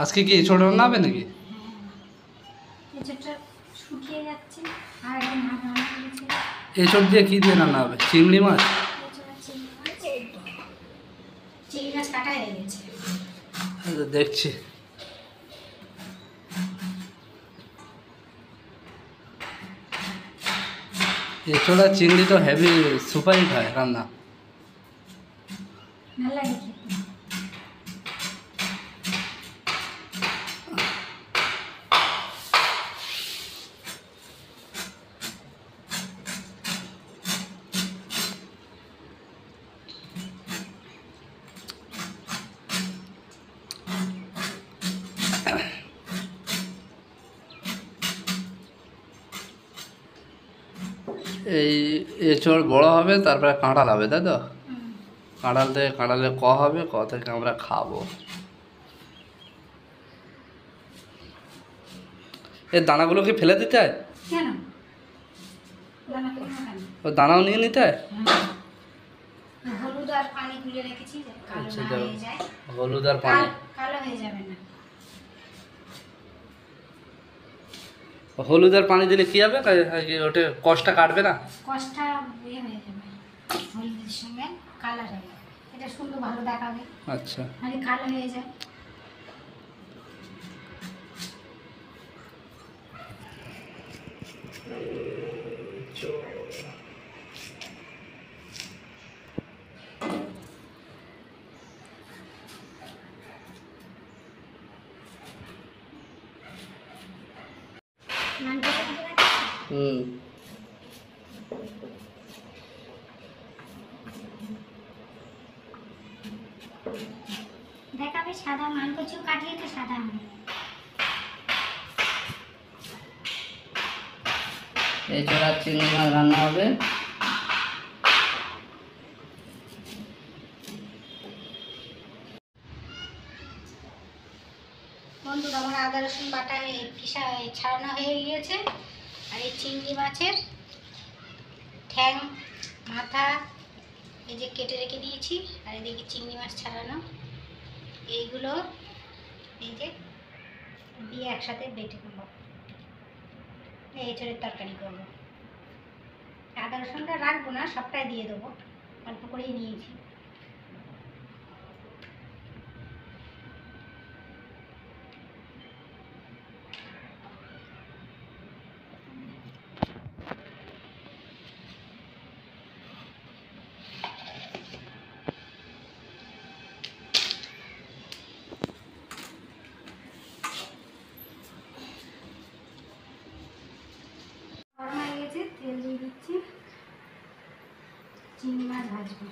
আজকে কি ছোট রান্না হবে নাকি? এঁচোড়টা শুকিয়ে যাচ্ছে আর একদম ভাত রান্না করেছে। এঁচোড় দিয়ে কি দিয়ে রান্না হবে? চিংড়ি মাছ? চিংড়ি মাছ কাটা হয়ে গেছে। আচ্ছা, দেখছি। এঁচোড় আর চিংড়ি তো হেভি সুপারি খায় রান্না। ভালো লাগে খেতে। এই এঁচোড় বড় হবে, তারপরে কাঁঠাল হবে, তাই তো? কাঁঠাল থেকে কাঁঠালে ক হবে, ক থেকে আমরা খাবো। এই দানাগুলো কি ফেলে দিতে হয়? কেন দানা ফেলবো কেন? ও দানাও নিয়ে নিতে হয়? হলুদ আর পানি গুলে রেখেছি কালো আচ্ছা, না হয়ে যায়। হলুদ আর পানি। কালো হয়ে যাবে না। হলুদ আর পানি দিলে কি হবে? ওটা কষটা কাটবে না? কষটা ইয়ে হয়ে যাবে, হলুদের সঙ্গে কালার হবে, এটা সুন্দর ভালো দেখাবে। আচ্ছা, নাহলে কালো হয়ে যায়। হুম। দেখাবে সাদা মান কচু কাটলে তো সাদা হবে। এছাড়া চিংড়ি মাছ রান্না হবে। বন্ধুরা, আমার আদা রসুন বাটা পিসা ছাড়ানো হয়ে গিয়েছে। আর এই চিংড়ি মাছের ঠ্যাং মাথা এই যে কেটে রেখে দিয়েছি, আর এদিকে চিংড়ি মাছ ছাড়ানো, এইগুলো এই যে দিয়ে একসাথে বেটে নেবো, এঁচোড়ের তরকারি করবো। আদা রসুনটা রাখবো না, সবটাই দিয়ে দেবো, অল্প করেই নিয়েছি। গরম হয়ে গেছে, তেল দিয়ে দিচ্ছি, চিংড়ি মাছ ভাজবো।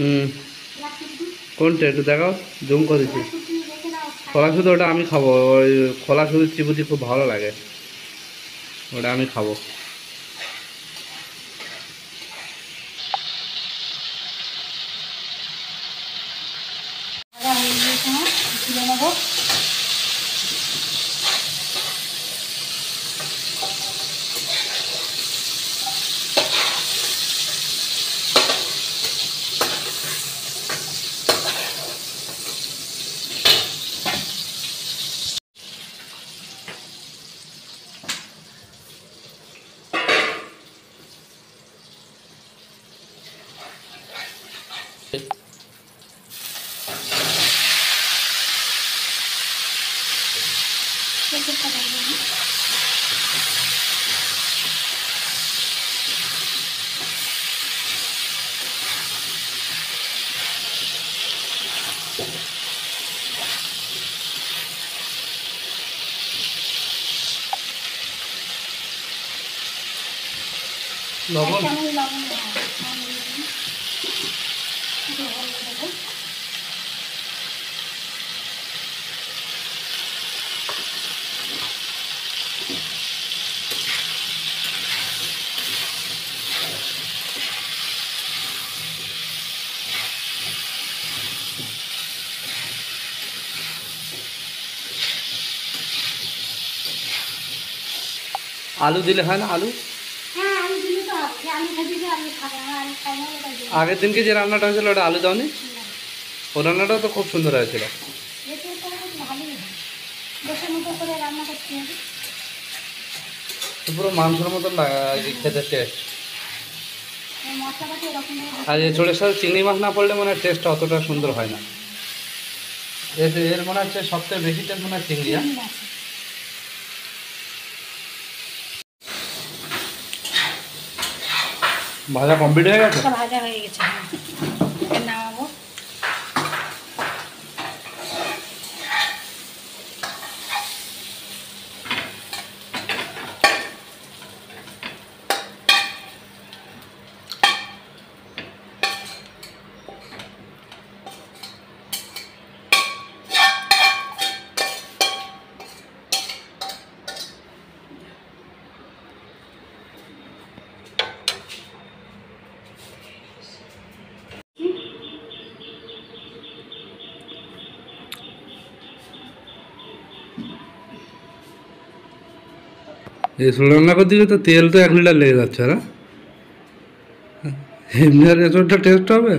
হুম। কোনটা একটু দেখাও, জুম করে দিচ্ছি। খোলা শুধু ওটা আমি খাবো, ওই খোলা শুধু চিবুতি খুব ভালো লাগে, ওটা আমি খাবো। তুলে নেবো। লবণ চামচ লবণ দিয়ে দিন। একটু হলুদ দেবো। আলু দিলে হয় না? আলু হ্যাঁ আলু দিলে তো হবে। যে আলু খাবি যে আলু খাবে না, আলু খাই না ওটা দিই। আগের দিনকে যে রান্নাটা হয়েছিল ওটা আলু দাওনি? ও রান্নাটাও তো খুব সুন্দর হয়েছিল। এতে তো ভালোই হয়। দোষের মতো করে রান্না করতে হবে। তো পুরো মাংসের মতন খেতে টেস্ট। মশলাপাতি এরকম আর এই ঝোলের সাথে চিংড়ি মাছ না পড়লে মনে হয় টেস্টটা অতটা সুন্দর হয় না। এর মনে হচ্ছে সবথেকে বেশি টেস্ট মনে হয় চিংড়ি। ভাজা কমপ্লিট হয়ে গেছে? ভাজা হয়ে গেছে, নামাবো। এই রান্না করতে গিয়ে তো তেল তো 1 লিটার লেগে যাচ্ছে না? এমনি আর এতটা টেস্ট হবে?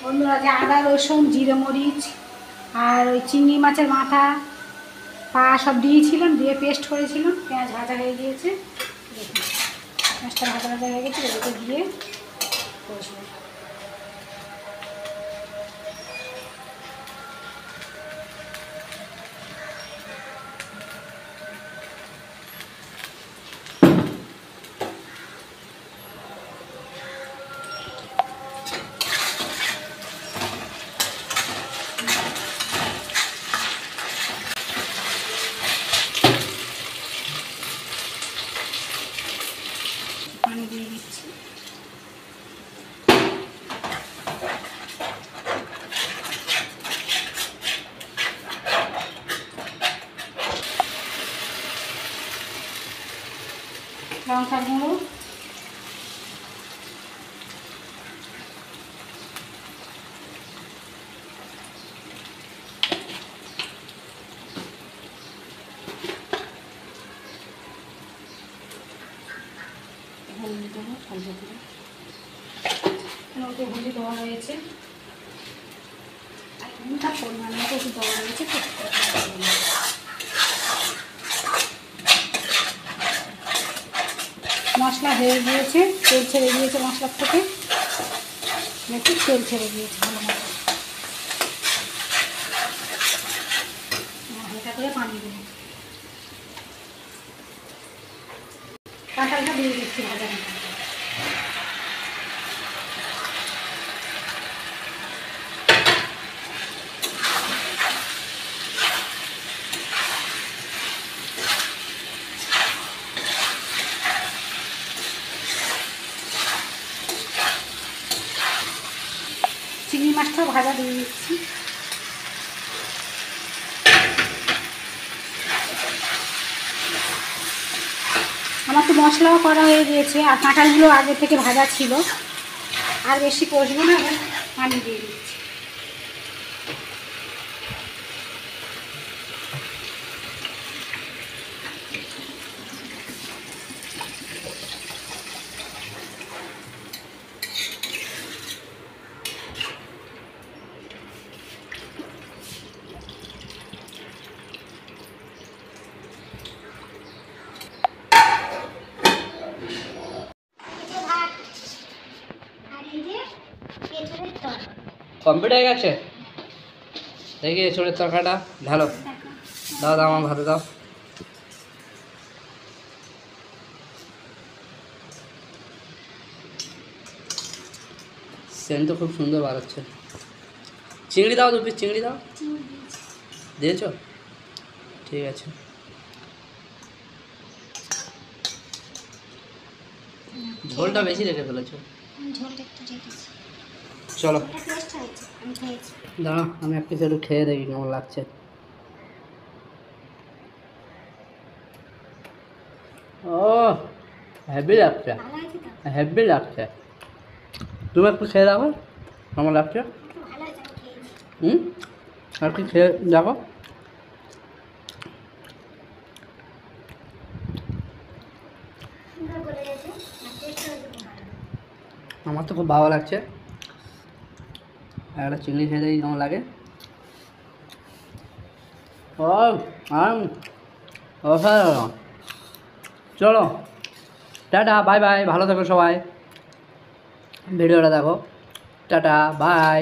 বন্ধুরা, যে আদা রসুন জিরে মরিচ আর ওই চিংড়ি মাছের মাথা পা সব দিয়েছিলাম, দিয়ে পেস্ট করেছিলাম। পেঁয়াজ ভাজা হয়ে গিয়েছে, দেখুন পেঁয়াজটা ভাজা ভাজা হয়ে গেছে। এদিকে দিয়ে কষবো। পানি দিয়ে দিচ্ছি। লঙ্কার গুঁড়ো, হলুদ দেবো, হলুদ দেবো, ওকে হলুদ দেওয়া হয়েছে। আর নুনটা পরিমাণ মতো একটু দেওয়া হয়েছে। মশলা হয়ে গিয়েছে, তেল ছেড়ে দিয়েছে মশলার থেকে, দেখুন তেল ছেড়ে দিয়েছে ভালো মতো। হালকা করে পানি দেবো, কাঁঠালটা দিয়ে দিচ্ছি ভাজা মতো। চিংড়ি মাছটাও ভাজা দিয়ে দিচ্ছি। আমার তো মশলাও করা হয়ে গিয়েছে, আর কাঁঠালগুলো আগে থেকে ভাজা ছিল। আর বেশি কষবো না, পানি দিয়ে দিচ্ছি। ভাত আর এই যে এঁচড়ের তরকারি। কমপ্লিট হয়ে গেছে। দেখি এঁচড়ের তরকারিটা ঢালো। দেখো। দাও দাও আমার ভাতে দাও। সেন্ট তো খুব সুন্দর বার হচ্ছে। চিংড়ি দাও, 2 পিস চিংড়ি দাও। চিংড়ি দিয়েছি। দিয়েছো? ঠিক আছে। ঝোলটা বেশি রেখে ফেলেছো। আমি ঝোলটা একটু রেখেছি। চলো এটা টেস্ট হয়েছে, আমি খেয়েছি। দাঁড়া, আমি এক পিস একটু খেয়ে দেখি কেমন লাগছে। ও হেভি লাগছে, ভালো হয়েছে তো? হেভি লাগছে। তুমি একটু খেয়ে দেখো কেমন লাগছে। একটু ভালো হয়েছে, আমি খেয়েছি। একটু খেয়ে দেখো। সুন্দর গলে গেছে, আর টেস্ট হয়েছে খুব ভালো। আমার তো খুব ভালো লাগছে। আর একটা চিংড়ি খেয়ে দেখি কেমন লাগে। ও অসাধারণ। চলো টাটা, বাই বাই, ভালো থেকো সবাই। ভিডিওটা দেখো, টাটা বাই।